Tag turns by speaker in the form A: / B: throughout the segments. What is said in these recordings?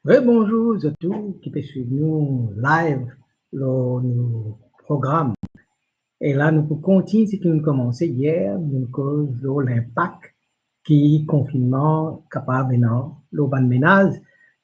A: Bonjour à tous qui peut suivre nous live dans nos programmes. Et là, nous pouvons continuer ce que nous commençons hier, nous cause l'impact qui confinement capable maintenant, le ban ménage,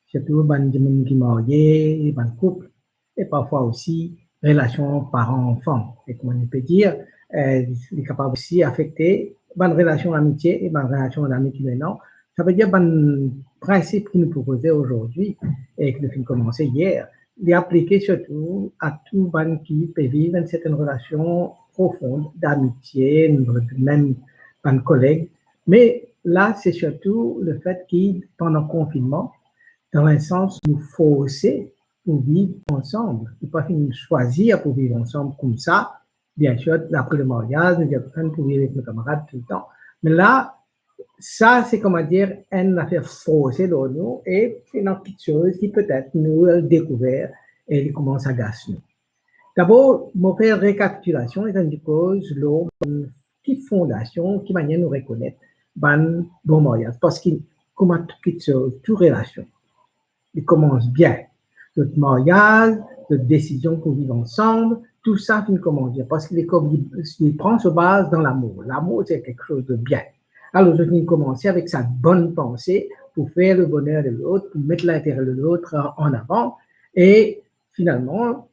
A: surtout ban de monde qui marié, ban couple, et parfois aussi relation parents-enfants. Et comment on peut dire, il est capable aussi affecter ban relation d'amitié et ban relation d'amitié maintenant. Ça veut dire ban principe qui nous proposait aujourd'hui et que nous avons commencé hier, il est appliqué surtout à tout ban qui peut vivre une certaine relation profonde d'amitié, même ban collègue. Mais là, c'est surtout le fait que pendant le confinement, dans un sens, nous forcer pour vivre ensemble. Il ne pas nous choisir pour vivre ensemble comme ça. Bien sûr, après le mariage, nous avons pour vivre avec nos camarades tout le temps. Mais là, ça, c'est comment dire, une affaire forcée dans nous et c'est une petite chose qui peut-être nous a découvert et qui commence à gâcher. D'abord, mon faire récapitulation est une cause, une petite fondation qui manière nous reconnaître bon mariage. Parce que, comme toute chose, toute relation, il commence bien. Notre mariage, notre décision pour vivre ensemble, tout ça il commence bien. Parce qu'il prend sa base dans l'amour. L'amour, c'est quelque chose de bien. Alors, je viens commencer avec sa bonne pensée pour faire le bonheur de l'autre, pour mettre l'intérêt de l'autre en avant. Et finalement,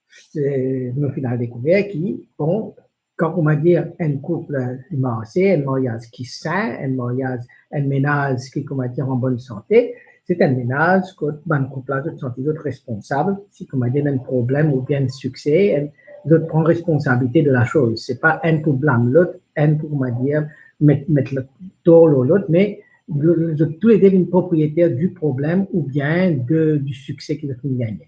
A: c'est nos final découvert qui, bon, quand on va dire un couple divorcé, un mariage qui sain, un ménage qui, comment dire, en bonne santé, c'est un ménage que un couple a de sentir d'autres responsable, si, comment dire, un problème ou bien un succès, d'autres prend responsabilité de la chose. C'est pas un pour blâmer l'autre, un pour, comment dire, mettre le tort l'autre, mais tous les deux une propriétaire du problème ou bien du succès qu'ils ont gagné.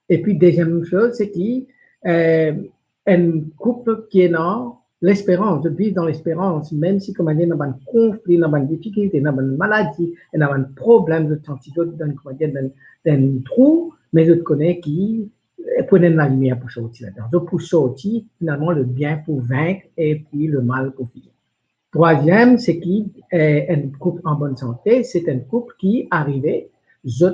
A: Et puis, deuxième chose, c'est qu'un couple qui est dans l'espérance, de vivre dans l'espérance, même si, comme on dit, dans un conflit, dans une difficulté, dans une maladie, dans un problème de santé, d'un trou, mais je connais qui prenait la lumière pour sortir là-dedans. Donc, pour sortir, finalement, le bien pour vaincre et puis le mal pour finir. Troisième, c'est qu'un couple en bonne santé, c'est un couple qui arrivait, je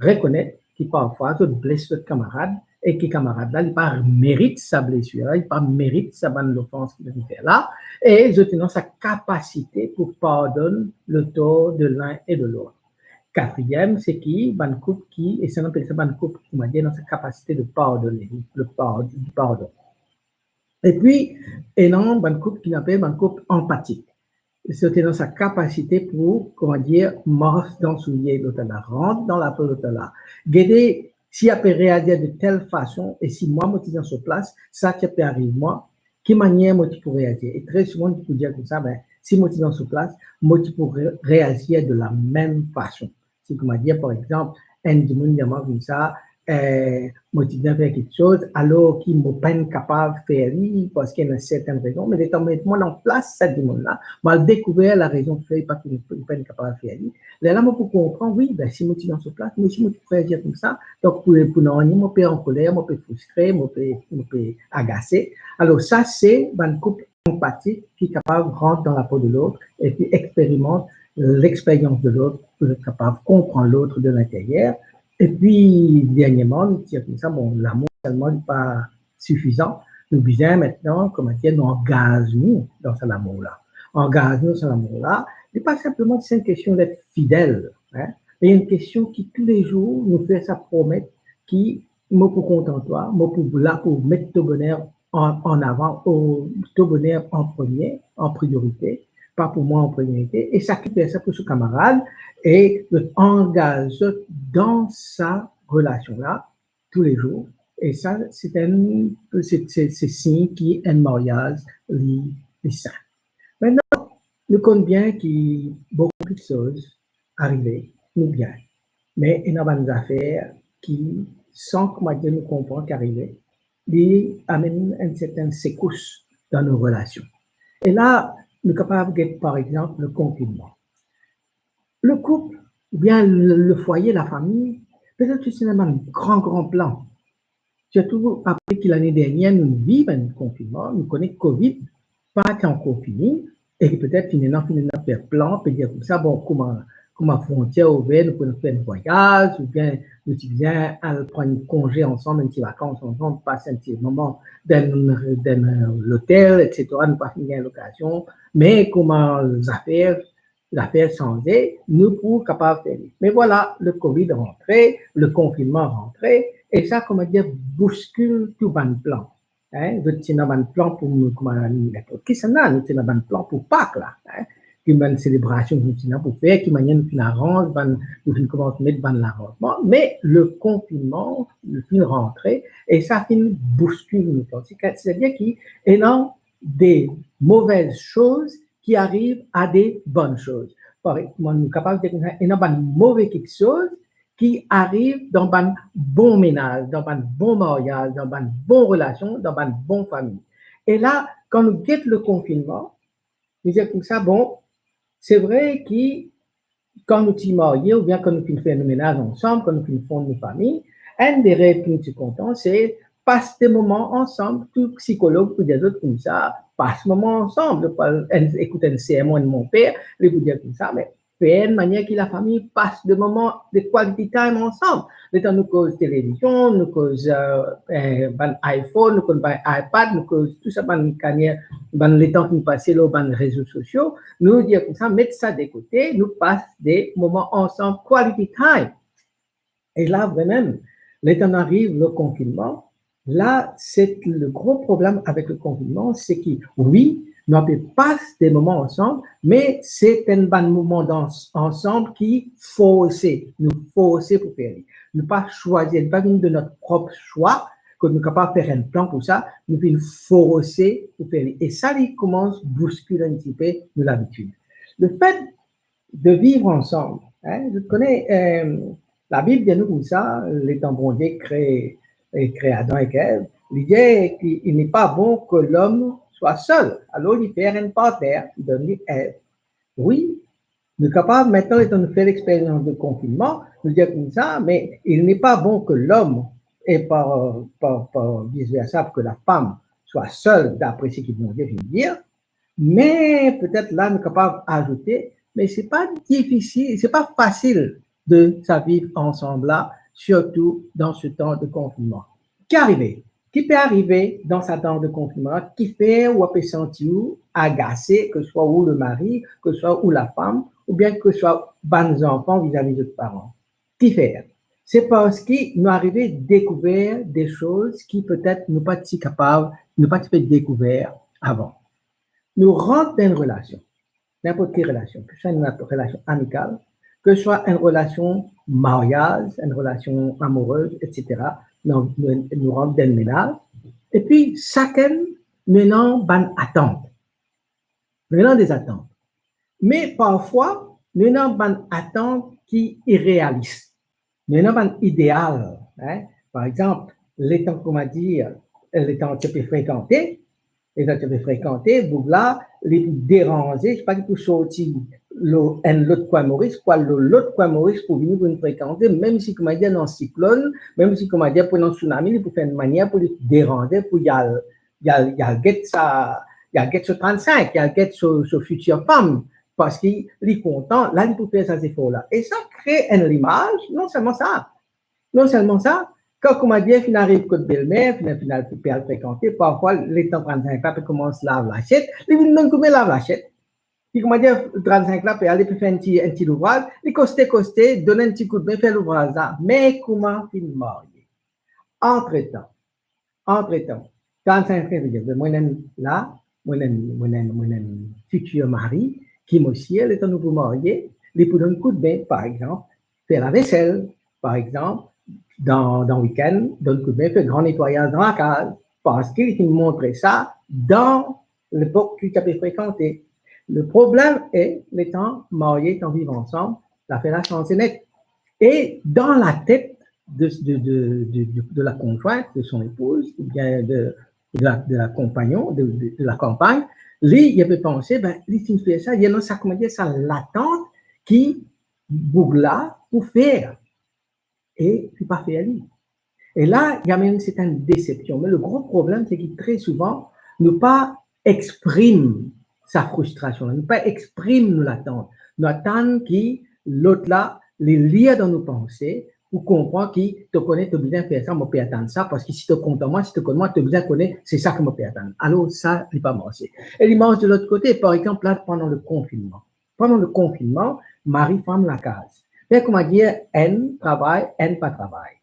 A: reconnais, qui parfois je blesse notre camarade et qui camarade là, il pas mérite sa blessure, il pas mérite sa bonne offense qu'il a fait là, et je tenais sa capacité pour pardonner le tort de l'un et de l'autre. Quatrième, c'est un couple qui, et ça on appelle ça un couple qui m'a dit dans sa capacité de pardonner, le pardon. Et puis, et non, un couple qui appelle un couple empathique. C'était dans sa capacité pour, comment dire, marche dans le soulier de l'autre là, rentre dans la peau de l'autre là. Guider, si elle peut réagir de telle façon, et si moi, je suis dans ce place, ça qui peut arriver moi, quelle manière moi tu pourrais réagir? Et très souvent, tu peux dire comme ça, ben, si moi je suis dans ce place, moi tu pourrais réagir de la même façon. C'est comment dire, par exemple, un monde comme ça, moi tu viens faire quelque chose, alors qu'il ne pas capable de faire parce qu'il y a une certaine raison, mais étant donné moi en place, cette monde-là, moi découvert la raison qui fait pas qu'il n'est pas capable de faire. Là, moi pour comprendre, oui, ben, si moi tu dans ce place, moi si moi tu pourrais agir comme ça, donc pour non, moi peux en colère, moi peux frustré, moi peux agacer. Alors ça, c'est un couple empathique qui est capable de rentrer dans la peau de l'autre et puis expérimente l'expérience de l'autre pour être capable de comprendre l'autre de l'intérieur. Et puis, dernièrement, nous disons comme ça, bon, l'amour seulement n'est pas suffisant. Nous besoin maintenant, comment dire, nous engager-nous dans cet amour-là. Engage-nous dans cet amour-là. Ce n'est pas simplement une question d'être fidèle, hein, mais une question qui, tous les jours, nous fait sa promesse qui, moi, pour content toi, moi, pour là, pour mettre ton bonheur en avant, ton bonheur en premier, en priorité, pas pour moi en priorité, et sacrifier ça pour ce camarade, et engage dans sa relation-là tous les jours. Et ça, c'est signe qui est un mariage sain. Maintenant, nous connaissons bien qu'il y a beaucoup de choses arrivées, nous bien. Mais il y a des affaires qui, sans comment dire, nous comprendre qu'arriver, ils amènent une certaine secousse dans nos relations. Et là, nous sommes capables de, par exemple, le confinement. Le couple, ou bien le foyer, la famille, peut-être que c'est un grand plan. Surtout après que l'année dernière, nous vivons un confinement, nous connaissons Covid, pas encore fini, et peut-être finalement faire plan, peut dire comme ça, bon, comme à frontière ouverte, nous pouvons faire un voyage, ou bien nous viens à prendre un congé ensemble, un petit vacances ensemble, passer un petit moment dans l'hôtel, etc. Nous pas finir l'occasion, mais comment l'affaire changer, nous pour capable de faire. Mais voilà, le Covid rentré, le confinement rentré, et ça, comment dire, bouscule tout le plan. Hein, je tiens un plan pour qui s'en a, nous tiens un plan pour Pâques là, hein, qui m'a une célébration que nous tiens pour faire, qui m'a une arrange, nous commence à mettre l'arrangement, mais le confinement, le fin rentré, et ça finit bouscule nous. C'est-à-dire qu'il y a des mauvaises choses qui arrivent à des bonnes choses. Par exemple, nous sommes capables de dire qu'il y a des mauvais quelque chose qui arrive dans un bon ménage, dans un bon mariage, dans une bonne relation, dans une bonne famille. Et là, quand nous guettons le confinement, nous disons comme ça, bon, c'est vrai que quand nous sommes mariés ou bien quand nous faisons le ménage ensemble, quand nous faisons nos familles, un des rêves que nous sommes contents, c'est passer des moments ensemble, tout psychologue ou des autres comme ça, passe des moments ensemble, écouter un sermon de mon père, les vous dire comme ça, mais faire une manière que la famille passe des moments de quality time ensemble. Le temps nous cause télévision, nous cause iPhone, nous cause iPad, nous cause tout ça, les temps qui nous passent là, les réseaux sociaux, nous dire comme ça, mettre ça de côté, nous passe des moments ensemble, quality time. Et là, vraiment, le temps arrive le confinement, là, c'est le gros problème avec le confinement, c'est que oui, nous passons des moments ensemble, mais c'est un bon moment ensemble qui nous force pour faire. Nous pas choisir, pas de notre propre choix, que nous sommes capables de faire un plan pour ça, nous venons forcer pour faire. Et ça, il commence à bousculer un petit peu de l'habitude. Le fait de vivre ensemble, hein, je connais, la Bible dit nous comme ça, les temps bon Dieu crée Adam et Ève, l'idée qu'il n'est pas bon que l'homme soit seul. Alors, il fait un partenaire, il donne Ève. Oui, nous sommes capables, maintenant, étant nous faire l'expérience de confinement, nous dire comme ça, mais il n'est pas bon que l'homme, et par vice-versa, que la femme soit seule, d'après ce qu'ils vont dire, mais peut-être là, nous sommes capables d'ajouter, mais c'est pas difficile, c'est pas facile de vivre ensemble là, surtout dans ce temps de confinement. Qui peut arriver dans ce temps de confinement, qui fait ou peut sentir agacé, que ce soit ou le mari, que ce soit ou la femme, ou bien que ce soit les enfants vis-à-vis de leurs parents. Qui fait? C'est parce qu'ils nous arrivons à découvrir des choses qui peut-être nous pas si capables, nous pas fait découvrir avant. Nous rentrons dans une relation, n'importe quelle relation, que ce soit une relation amicale, que ce soit une relation mariage, une relation amoureuse, etc. Nous rentrons dans le ménage. Et puis, chacun, maintenant, ban attente. Maintenant, des attentes. Mais parfois, maintenant, ban attente qui est irréaliste. Maintenant, ban idéal. Hein? Par exemple, les temps qu'on m'a dit, les temps que tu peux fréquenter, vous là, les déranger, je sais pas qui peut sortir l'autre coin Maurice, l'autre coin Maurice pour venir pour nous fréquenter, même si, comme on dit, dans un cyclone, même si, comme on dit, pour un tsunami, pour faire une manière pour les déranger, pour y a get ce 35, il y a get ce future femme, parce qu'il est content, là, il peut faire ces efforts-là. Et ça crée une image, non seulement ça, quand on m'a dit, il arrive que belle-mère, il peut fréquenter, parfois, les temps 35 là, il commence à laver l'achette, il veut même comment lave l'achette. Puis, comment dire, 35 là, il peut faire un petit ouvrage, il costé, donner un petit coup de main, faire l'ouvrage là. Mais comment il marié? Entre-temps, 35 ans, moi, là, moi, un futur mari, qui m'aussi, elle est un nouveau marié, il peut donner un coup de main, par exemple, faire la vaisselle, par exemple, dans le week-end, donne coup de main, fait grand nettoyage dans la case, parce qu'il nous montrait ça dans l'époque qu'il avait fréquenté. Le problème est, les temps mariés, temps vivre ensemble, l'affaire a changé net. Et dans la tête de la conjointe, de son épouse, ou bien de la compagnon, de la compagne, lui, il avait pensé, ben, lui, il fait ça, il y a ça, comment dire, ça l'attente qui bouge là pour faire. Et puis pas fait à lui. Et là, il y a même une déception. Mais le gros problème, c'est qu'il très souvent ne pas exprime sa frustration, ne pas exprime l'attente. Nous attendons qui l'autre là, les liens dans nos pensées, pour comprendre qui te connaît, tu as besoin de faire ça, je peux attendre ça, parce que si tu es content moi, si tu connais moi, tu as besoin de connaître, c'est ça que je peux attendre. Alors, ça, il pas marché. Et il marche de l'autre côté, par exemple, là, pendant le confinement. Pendant le confinement, Marie ferme la case. Mais comment dire, N travaille, N pas travaille.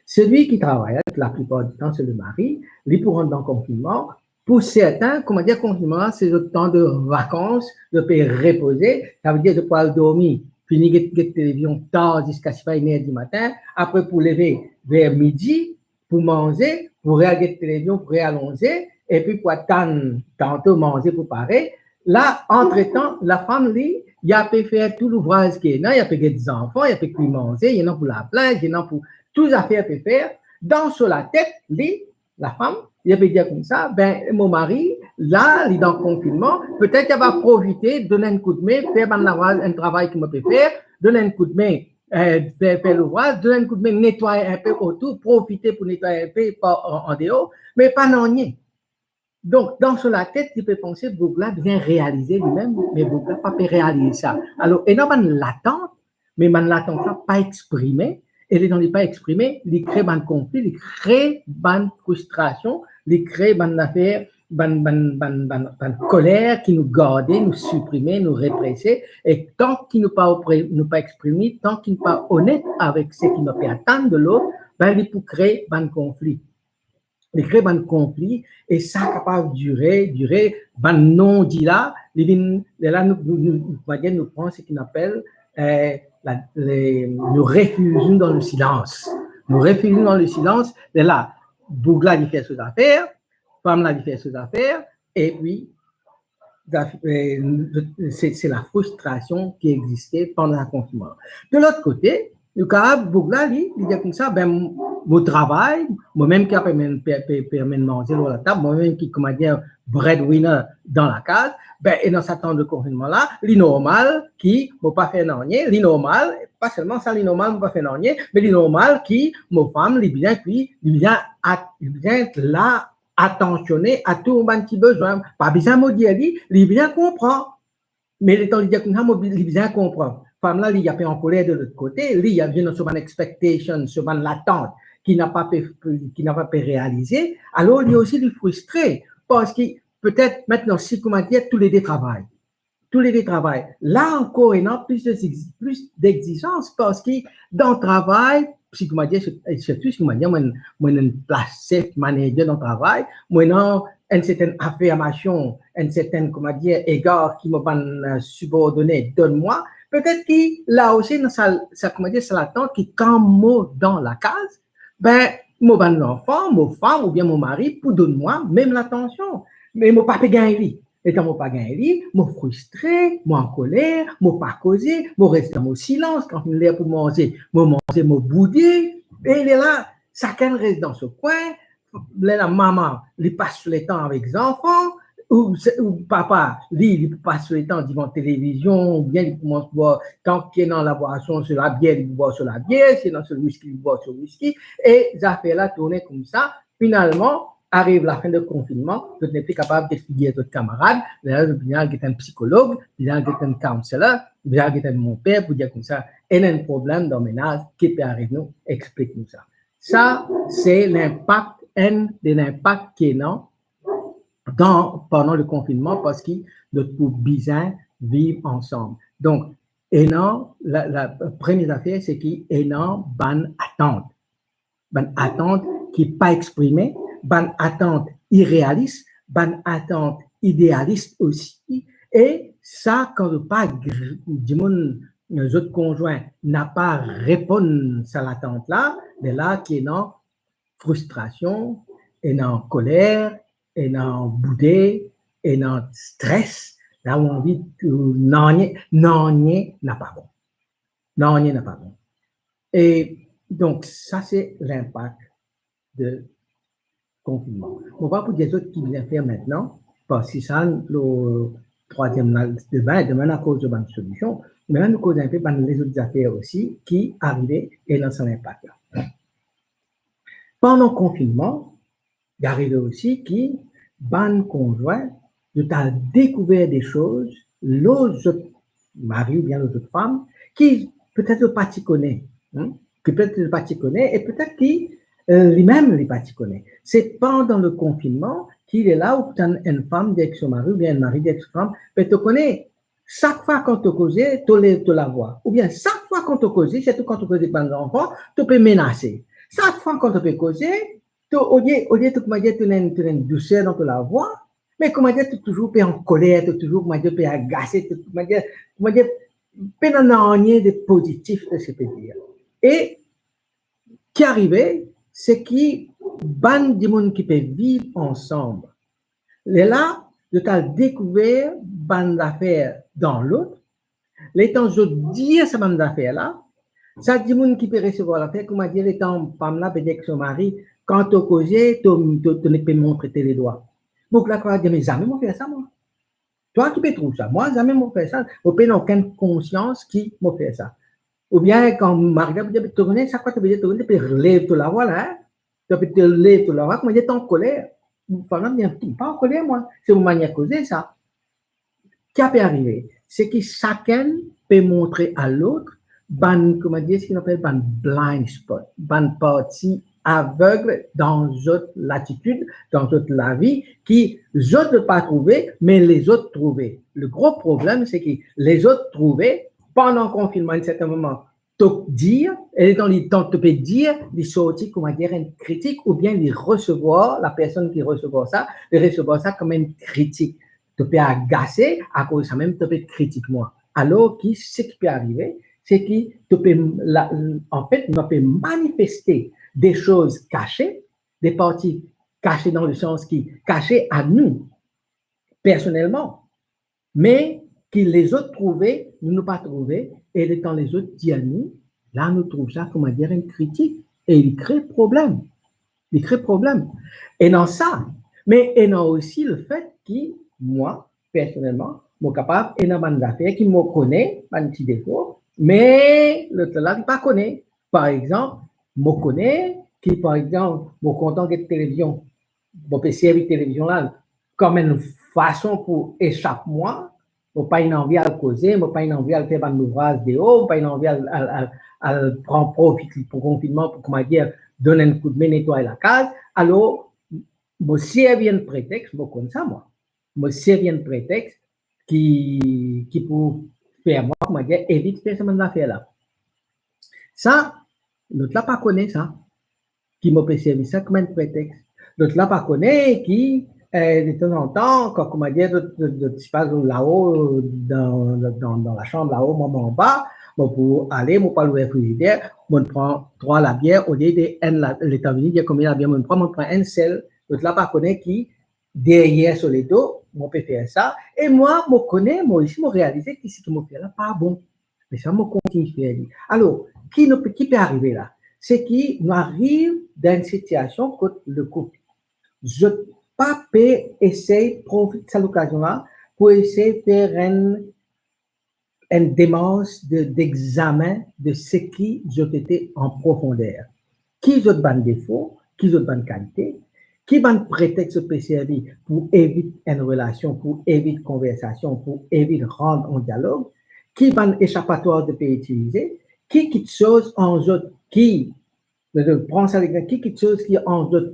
A: Celui qui travaille, la plupart du temps, c'est le mari, lui pour rentrer dans le confinement. Pour certains, comment dire, confinement, c'est le temps de vacances, de pouvoir reposer. Ça veut dire de pouvoir dormir, finir la télévision tard jusqu'à 6h du matin. Après, pour lever vers midi, pour manger, pour regarder la télévision, pour réallonger. Et puis, pour attendre, tantôt manger pour parer. Là, entre-temps, la femme, lui, il a pu faire tout l'ouvrage qu'il y a, il a pu faire des enfants, il a pu manger, il y en a pour la plage, il y en a pour toutes les affaires peut faire. Dans sur la tête, lui, la femme, il peut dire comme ça, ben, mon mari, là, il est dans le confinement, peut-être qu'elle va profiter, donner un coup de main, faire un travail qu'il me peut faire, donner un coup de main, faire l'ouvrage, donner un coup de main, nettoyer un peu autour, profiter pour nettoyer un peu en dehors, mais pas non rien. Donc, dans sur la tête, il peut penser, Bougla vient réaliser lui-même, mais Bougla pas peut réaliser ça. Alors, et non, man l'attente, mais man l'attente pas exprimée, et les gens ne pas exprimés, ils créent un conflit, ils créent une frustration, ils créent une affaire, une colère qui nous garde, nous supprimer, nous répresser. Et tant qu'ils ne pas exprimés, tant qu'ils ne pas honnêtes avec ce qui nous fait attendre de l'autre, ben, ils peuvent créer un conflit. Ils créent un conflit et ça capable de durer, ben non dit là, là nous prenons ce qu'on appelle nous réfugions dans le silence. Nous réfugions dans le silence, et là, Bougla il fait ses affaires, Pamela il fait ses affaires, et puis c'est la frustration qui existait pendant le confinement. De l'autre côté, le cas Bougla, il dit comme ça, ben, mon travail, moi-même qui permet de manger dans la table, moi-même qui, comment dire, breadwinner dans la case, ben, et dans ce temps de confinement-là, l'inormal qui ne pas faire rien, l'inormal, pas seulement ça, l'inormal ne pas faire rien, mais l'inormal qui, mon femme, il vient être là, attentionné à tout mon petit besoin, pas besoin de dire, il vient comprendre. Mais le temps de dire que il vient comprendre. Femme là, il y a pas en colère de l'autre côté, il y a bien sur une expectation, sur une attente qui n'a pas pu réaliser. Alors, il y a aussi du frustré parce que peut-être maintenant, si comment dire, tous les deux travaillent. Tous les deux travaillent. Là encore, il y a plus d'exigence parce que dans le travail, si comment dire, surtout si comment dire, moi, une place safe manager dans le travail, moi, non, une certaine affirmation, une certaine, comment dire, égard qui me va subordonner, donne-moi. Peut-être que là aussi, ça, comment dire, c'est l'attente qui, quand moi dans la case, ben, mon enfant, mon femme ou bien mon mari, pour donner-moi même l'attention. Mais mon papa gagne. Et quand mon pas gagné, moi frustré, moi en colère, moi pas causé, moi reste dans mon silence quand il est pour manger, moi bouder, et il est là, chacun reste dans ce coin, la maman, il passe le temps avec les enfants, ou papa, lui, il passe le temps devant la télévision, ou bien il commence à boire, tant qu'il est dans la boisson sur la bière, il boit sur la bière, c'est dans ce whisky, il boit sur le whisky, et ça fait là tourner comme ça, finalement, arrive la fin du confinement, tu n'es plus capable d'expliquer à d'autres camarades, là, je viens être un psychologue, je viens être un counselor, je viens être mon père pour dire comme ça, il y a un problème dans le ménage qui peut arriver, nous, explique-nous ça. Ça, c'est l'impact, un des impacts qui est là pendant le confinement parce que notre besoin vivre ensemble. Donc, la première affaire, c'est qu'il y a une bonne attente. Bonne attente qui n'est pas exprimée, bonne attente irréaliste, bonne attente idéaliste aussi. Et ça, quand le pas, nos autres conjoints n'a pas répondu à l'attente là, mais là, qui est dans frustration, et dans colère, et dans boudé, et dans stress, là où on vit que non, n'a pas bon. Non, n'a pas bon. Et donc, ça, c'est l'impact de confinement. On va pour des autres qui viennent faire maintenant, parce que ça, le troisième demain à cause de bonne solution, mais là, nous causons un peu les autres affaires aussi qui arrivaient et dans son impact là. Pendant le confinement, il arrivait aussi qui, ban conjoint, de t'as découvert des choses, l'autre mari ou bien l'autre femme, qui peut-être pas t'y connaît, hein, qui peut-être pas t'y connaît, et peut-être qui lui-même n'est pas t'y connaît. C'est pendant le confinement qu'il est là où une femme d'ex mari ou bien un mari d'ex femme peut te connaître. Chaque fois qu'on te cause, tu la vois. Ou bien chaque fois qu'on te cause, surtout quand tu causes avec des enfants, tu peux menacer. Chaque fois qu'on te peut causer, au lieu de comment dire, tu as une douceur dans la voix, mais comment dire, tu es toujours en colère, tu es toujours comment dire, agacé, comment dire, pas rien de positif de ce dire. Et qui arrivait, c'est qui ban du monde qui peut vivre ensemble. Et là, je t'ai découvert ban d'affaires dans l'autre. Les temps je dis ce ban d'affaires là, ça dit monde qui peut recevoir l'affaire, comment dire, les temps femme là, peut-être son mari, quand tu causes, tu ne peux montrer tes doigts. Donc là, tu vas dire, mais jamais m'ont fait ça, moi. Toi qui peux trouver ça, moi, jamais m'ont fait ça. Au pays, aucune conscience qui m'a fait ça. Ou bien, quand Maria me dit, tu connais, ça quoi, tu peux dire, tu peux relève la voix là, hein? Tu peux te lever la voix, comment dire, tu es en colère. Femme me dit, pas en colère, moi. C'est une manière de causer ça. Qui peut arriver? C'est que chacun peut montrer à l'autre, comment dire, ce qu'on appelle un blind spot, une partie aveugle dans notre latitude, dans notre la vie, qui les autres ne pas trouver, mais les autres trouver. Le gros problème, c'est que les autres trouver pendant le confinement, à un certain moment, te dire, et dans le temps, tu peux dire, de sortir, comment dire, une critique, ou bien de recevoir, la personne qui recevoir ça, de recevoir ça comme une critique. Tu peux agacer à cause de ça même, tu peux critiquer moi. Alors, ce qui peut arriver, c'est que tu peux, en fait, on peut manifester des choses cachées, des parties cachées dans le sens qui cachées à nous, personnellement, mais que les autres trouvaient, nous ne pas trouvé, et quand les autres disent à nous, là, nous trouvons ça, comment dire, une critique, et il crée problème. Il crée problème. Et dans ça, mais et dans aussi le fait que moi, personnellement, je suis capable, et dans une affaire qui me connaît, un petit défaut, mais le là, il pas connaît. Par exemple, me connaît, qui par exemple, me content de télévision, mon PC avec télévision là, comme une façon pour échapper moi, je n'ai pas une envie à le causer, je n'ai pas une envie à faire un ouvrage de haut, je n'ai pas une envie à prendre profit pour le confinement, pour comment dire, donner un coup de main, nettoyer la case. Alors, je servis un prétexte, je connais ça moi, je servis un prétexte qui pour faire moi, comment dire, éviter de faire cette affaire-là. Ça, l'autre là pas connaît ça, qui m'a servi ça comme un prétexte. L'autre là pas connaît qui, de temps en temps, quand, comment dire, tu passes là-haut, dans la chambre là-haut, moi en bas, bon, pour aller, moi pas le frigidaire, moi prends 3 la bière, au lieu de l'États-Unis, il y a combien la bière, moi prends un seul, l'autre là pas connaît qui, derrière sur les dos, moi peut faire ça, et moi, moi connais, moi aussi, moi réalisé que ce que moi fait là, pas bon. Mais ça, moi continue à faire. Alors, qui peut arriver là? C'est qui nous arrive dans une situation contre le couple. Je pas essayer de profiter de cette occasion-là pour essayer de faire une démarche d'examen de ce qui j'ai été en profondeur. Qui ont de défauts, qui ont de qualités, qui ont prétexte spécial pour éviter une relation, pour éviter une conversation, pour éviter de rendre un dialogue, qui ont échappatoire de peut utiliser, qui quitte chose en autres, qui prend ça avec qui quelque chose qui en autres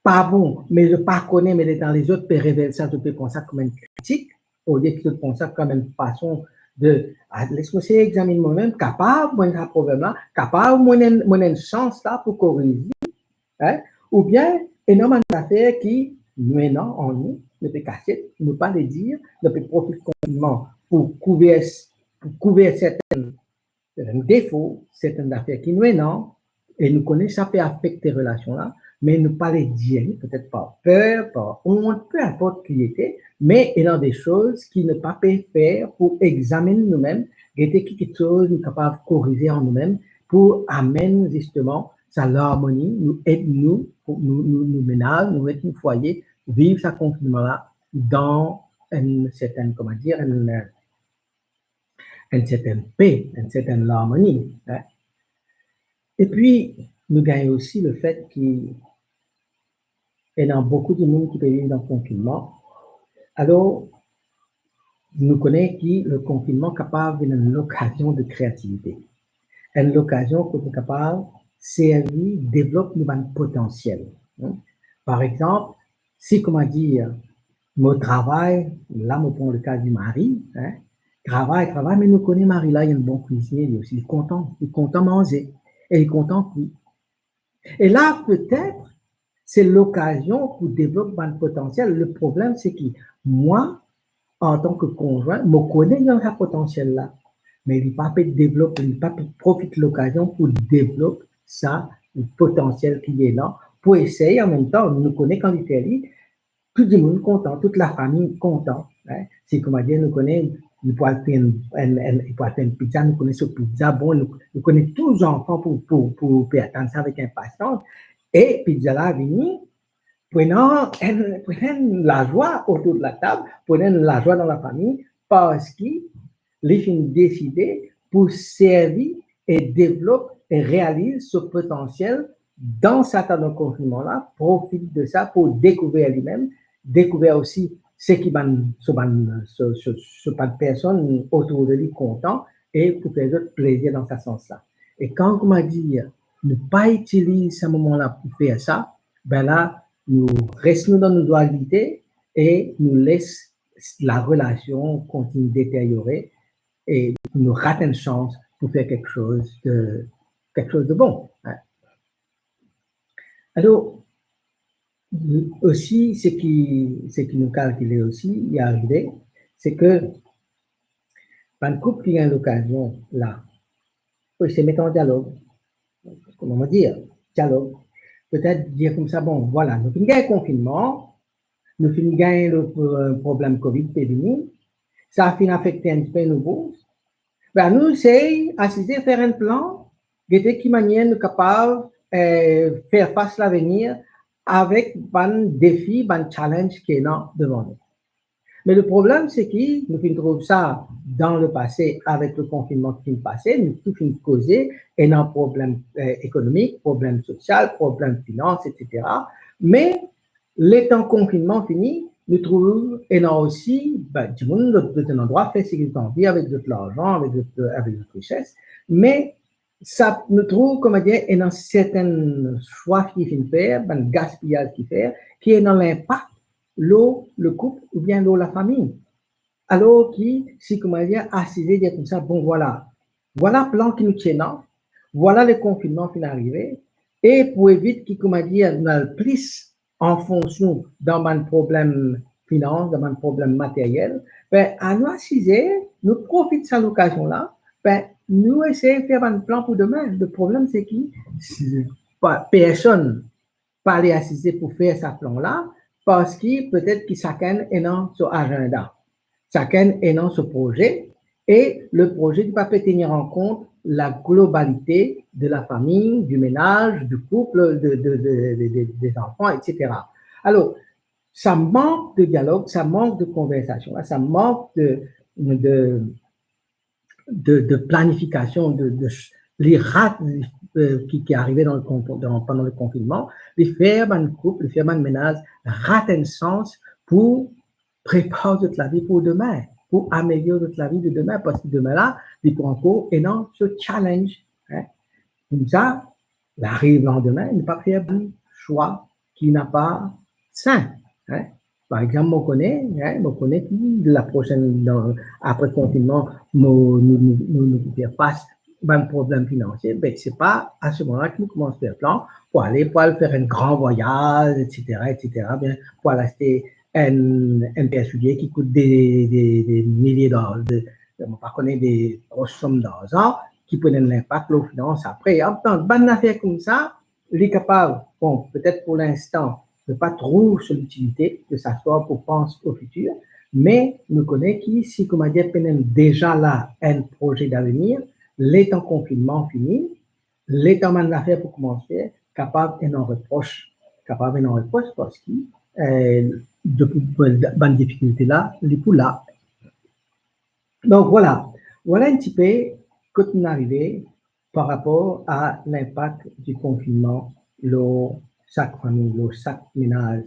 A: pas bon, mais je pas connais, mais dans les autres peut révéler ça, je peux prendre ça comme une critique, au lieu que je prends ça comme une façon de laisse-moi examiner moi-même, capable, moi, un problème-là, capable, moi, une chance là pour corriger, hein? Ou bien, énormément d'affaires qui, maintenant, en nous, ne peut cacher, ne pas les dire, ne peut profiter complètement pour couvrir certains défauts, certaines affaires qui, maintenant, et nous connaissons, ça peut affecter ces relations-là, mais ne pas les dire, peut-être par peur, par honte, peu importe qui était, mais il y a des choses qui ne pas faire pour examiner nous-mêmes, et quelque chose nous capable de corriger en nous-mêmes pour amener justement ça l'harmonie, nous aide nous, nous ménage, nous mettre un foyer, vivre ce confinement-là dans une certaine, comment dire, une certaine paix, une certaine harmonie. Hein? Et puis, nous gagnons aussi le fait qu'il y a beaucoup de monde qui peut vivre dans le confinement. Alors, nous connaissons que le confinement est capable d'une occasion de créativité. Une occasion qu'on est capable de servir, développer notre potentiel. Par exemple, si, comment dire, mon travail, là, je prends le cas du mari, travail, mais nous connaissons Marie là, il est un bon cuisinier, il est content de manger, et il est content de. Et là, peut-être, c'est l'occasion pour développer mon potentiel. Le problème, c'est que moi, en tant que conjoint, je connais dans ce potentiel-là, mais il n'a pas pu développer, il n'a pas pu profiter de l'occasion pour développer ça, le potentiel qui est là, pour essayer en même temps, nous connaissons quand il fait tout le monde content, toute la famille content. C'est comme dire, nous connaissons, il peut faire une pizza, nous connaissons pizza, bon, nous connaissons tous les enfants pour attendre ça avec impatience. Et pizza là, venir, prenant la joie autour de la table, prenant la joie dans la famille, parce qu'ils ont décidé pour servir et développer et réaliser ce potentiel dans certains confinement-là, profite de ça pour découvrir lui-même, découvrir aussi ce qui ce personne autour de lui content et pour faire d'autres plaisir dans ce sens-là. Et quand on m'a dit ne pas utiliser ce moment-là pour faire ça, ben là, nous restons dans nos dualités et nous laissons la relation continuer de détériorer et nous ratons une chance pour faire quelque chose de bon. Alors, aussi, ce qui nous calculait aussi, il est arrivé, c'est que un couple qui a l'occasion, là, peut se mettre en dialogue, comment dire, dialogue, peut-être dire comme ça, bon, voilà, nous finissons le confinement, nous finissons le problème Covid, ça a fini affecté un petit peu nos bourses, ben, nous, c'est assister, faire un plan, de quelle manière nous sommes capables de faire face à l'avenir avec un défi, un challenge qui est là devant nous. Mais le problème, c'est que nous trouvons ça dans le passé avec le confinement qui est passé, nous tout causé un problème économique, problème social, problème finance, etc. Mais l'étant confinement fini, nous trouvons aussi du monde de un endroit fait ce qu'ils ont envie avec de l'argent, avec notre richesse, mais ça nous trouve, comment dire, un certain choix qui fait faire, un gaspillage qui fait, qui est dans l'impact l'eau, le couple ou bien l'eau, la famille. Alors qui, si comment dire, assisé dire comme ça, bon voilà, voilà le plan qui nous tient là, voilà le confinement qui est arrivé, et pour éviter qu'il, comment dire, nous plus en fonction d'un problème finance, d'un problème matériel, ben, à nous assiser, nous profitons de cette occasion-là, ben, nous essayons de faire un plan pour demain. Le problème, c'est que personne pas aller assiser pour faire ce plan-là, parce que peut-être que chacun est dans son agenda, chacun est dans ce projet, et le projet ne peut pas tenir en compte la globalité de la famille, du ménage, du couple, des enfants, etc. Alors, ça manque de dialogue, ça manque de conversation, ça manque de planification, les rats qui arrivaient pendant le confinement, les faire un couple, les faire un ménage, ratent un sens pour préparer toute la vie pour demain, pour améliorer toute la vie de demain, parce que demain là, il faut encore énorme ce challenge. Comme ça, l'arrive lendemain, ne pas faire un choix qui n'a pas sain. Par exemple, on connaît que la prochaine, après le confinement, nous faire face à un problème financier, ben, c'est pas à ce moment-là qu'on commence à faire plan pour aller faire un grand voyage, etc., bien, pour aller acheter un PSUD qui coûte des milliers d'euros, on pas connaître des grosses sommes d'argent, qui prennent l'impact de nos finances après. En tant que bonne affaire comme ça, il est capable, bon, peut-être pour l'instant, ne pas trop sur l'utilité de s'asseoir pour penser au futur, mais nous connaissons qu'ici, comme on dit, déjà là un projet d'avenir, l'état confinement fini, l'état man d'affaires pour commencer, capable d'un reproche, parce que depuis bonne difficulté là, les pour là. Donc voilà un petit peu quand on est arrivé par rapport à l'impact du confinement, chaque famille, chaque ménage,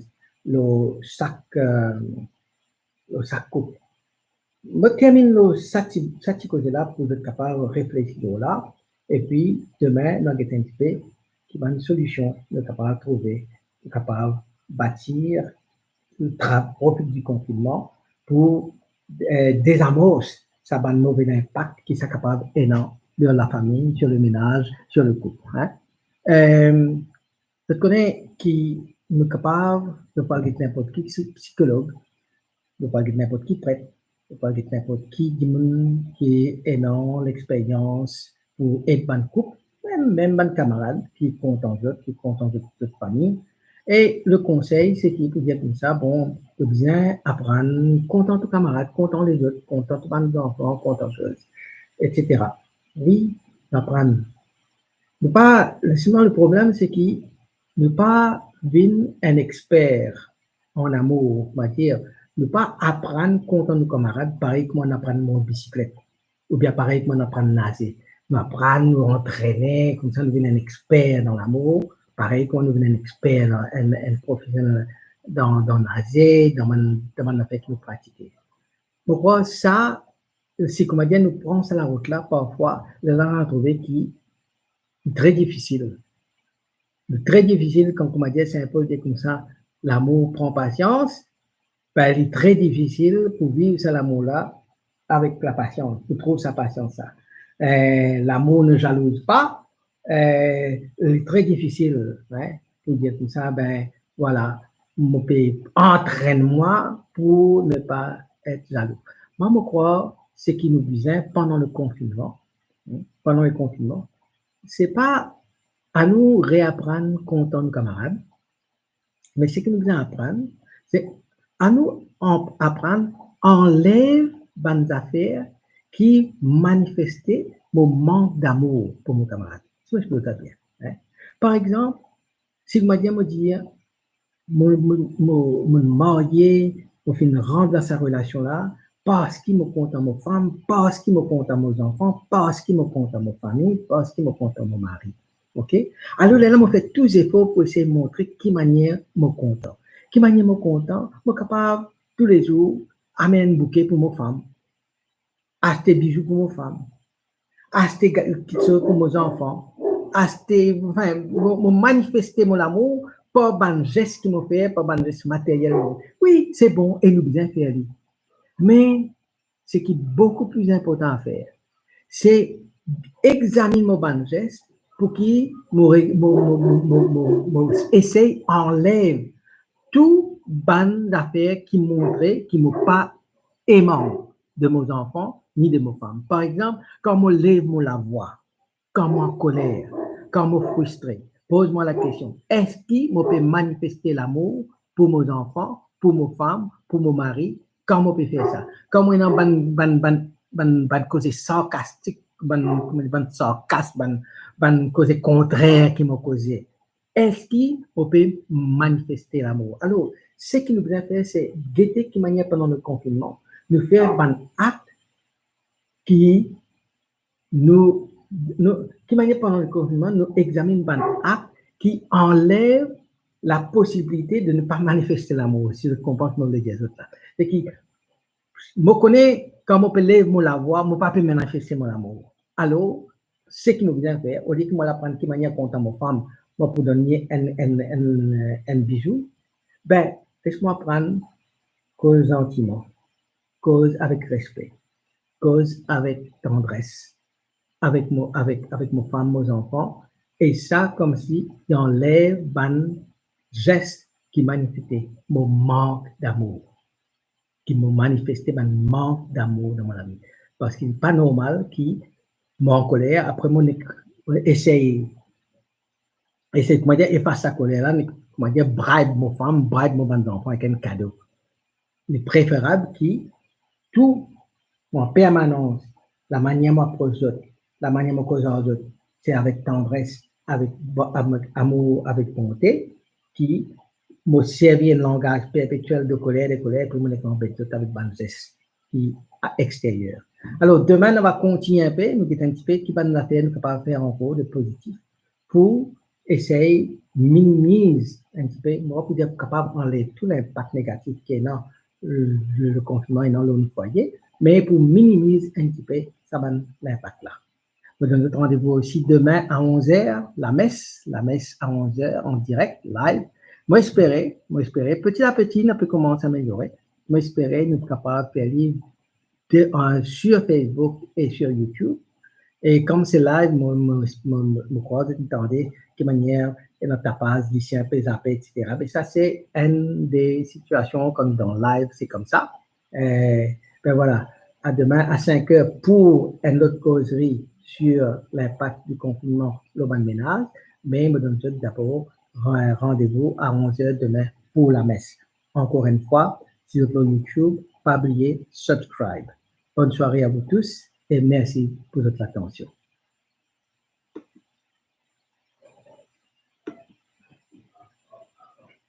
A: chaque couple. Je termine cette cause-là pour être capable de réfléchir là. Et puis, demain, nous avons un petit peu qui va une solution, nous sommes capables de trouver, nous sommes capables de bâtir le profit du confinement pour désamorcer ça va un mauvais impact qui est capable énorme sur la famille, sur le ménage, sur le couple. Hein. Je connais qui est capable de parler de n'importe qui psychologue, de parler de n'importe qui prêtre, de parler de n'importe qui est énorme l'expérience pour aider un couple, même un camarade qui est content de toute famille. Et le conseil, c'est qu'il peut dire comme ça, bon, de bien apprendre, content tout camarade, content les autres, content tout les enfants, content choses, etc. Oui, apprendre. Sinon, le problème, c'est qu'il ne pas devenir un expert en amour, on va dire, ne pas apprendre contre nos camarades, pareil comme on apprend mon bicyclette, ou bien pareil comme on apprend à nager. Nous apprendre, nous entraîner, comme ça, nous devenons un expert dans l'amour, pareil comme nous devenons un expert, un professionnel dans nager, dans le fait que nous pratiquons. Pourquoi ça, c'est comme dire, nous prenons sur la route là, parfois, nous allons trouver qui est très difficile. Très difficile, comme on m'a dit, c'est un peu comme ça, l'amour prend patience, ben, il est très difficile pour vivre cet amour-là avec la patience, pour trouver sa patience. Ça. L'amour ne jalouse pas, il est très difficile, hein, pour dire comme ça, ben voilà, entraîne-moi pour ne pas être jaloux. Moi, je crois, ce qui nous disait pendant le confinement, c'est pas à nous réapprendre contre nos camarades, mais ce que nous devons apprendre, c'est à nous apprendre, enlève bonnes affaires qui manifestaient mon manque d'amour pour mon camarade. Ça, je peux le dire. Hein. Par exemple, si je me dis, me marier, je finis rendre dans sa relation-là, parce qu'il me compte à ma femme, parce qu'il me compte à mes enfants, parce qu'il me compte à ma famille, parce qu'il me compte à mon mari. OK? Alors là, je fais tous les efforts pour essayer de montrer qui manière me content. Qui manière me content, je suis capable tous les jours amener un bouquet pour ma femme, acheter des bijoux pour ma femme, acheter quelque chose pour mes enfants, acheter, enfin, manifester mon amour, pas un geste qui me fait, pas un geste matériel. Oui, c'est bon et nous bien faire. Mais ce qui est beaucoup plus important à faire, c'est examiner mon bon geste pour qu'il essaye enlève tout ban d'affaires qui montrait qui ne pas aimant de mes enfants ni de mes femmes. Par exemple, quand je lève la voix, quand je suis en colère, quand je suis frustré, pose-moi la question, est-ce qu'il peut manifester l'amour pour mes enfants, pour mes femmes, pour mon mari? Comment je peux faire ça? Comment on a ban cause sarcastique, ban sarcasme, ban cause contraire qui m'a causé? Est-ce qu'on peut manifester l'amour? Alors, ce qui nous a fait, c'est guetter qui manière pendant le confinement, nous faire un acte qui qui manière pendant le confinement, nous examine un acte qui enlève la possibilité de ne pas manifester l'amour, si je comprends ce que je veux dire. C'est qui, je connais quand je peux lever la voix, je ne peux pas manifester mon amour. Alors, ce qui nous vient faire, au lieu que je l'apprenne qui manière contre ma femme, pour donner un bijou, ben, laisse-moi prendre cause gentiment, cause avec respect, cause avec tendresse, avec mon femme, mes enfants, et ça comme si il enlève un geste qui manifestait mon manque d'amour, qui me manifestait un manque d'amour dans mon vie. Parce qu'il n'est pas normal qu'il m'en colère, après mon essaye comment dire, efface sa colère-là, comment dire, bribe mon femme, bribe mon enfant avec un cadeau. Il est préférable qu'il, tout en permanence, la manière dont j'approche les autres, la manière dont je cause aux autres, c'est avec tendresse, avec amour, avec bonté, qui me servi un langage perpétuel de colère, pour me compétir avec un geste qui est extérieur. Alors, demain, on va continuer un peu, nous dire un petit peu qui va nous faire, nous capable de faire encore de positif pour essayer de minimiser un petit peu, moi, pour être capable d'enlever tout l'impact négatif qui est dans le confinement et dans le foyer, mais pour minimiser un petit peu ça va l'impact là. Je vous donne notre rendez-vous aussi demain à 11h, la messe à 11h en direct, live. Moi, espérer, petit à petit, on peut commencer à améliorer. Moi, espérer, nous sommes capables de faire sur Facebook et sur YouTube. Et comme c'est live, je crois que vous entendez de manière, et notre tapage, d'ici un peu zappé, etc. Mais ça, c'est une des situations comme dans live, c'est comme ça. Ben voilà, à demain à 5 heures pour une autre causerie sur l'impact du confinement global ménage. Mais je me donne d'abord un rendez-vous à 11 heures demain pour la messe. Encore une fois, sur YouTube, pas oublier, subscribe. Bonne soirée à vous tous et merci pour votre attention.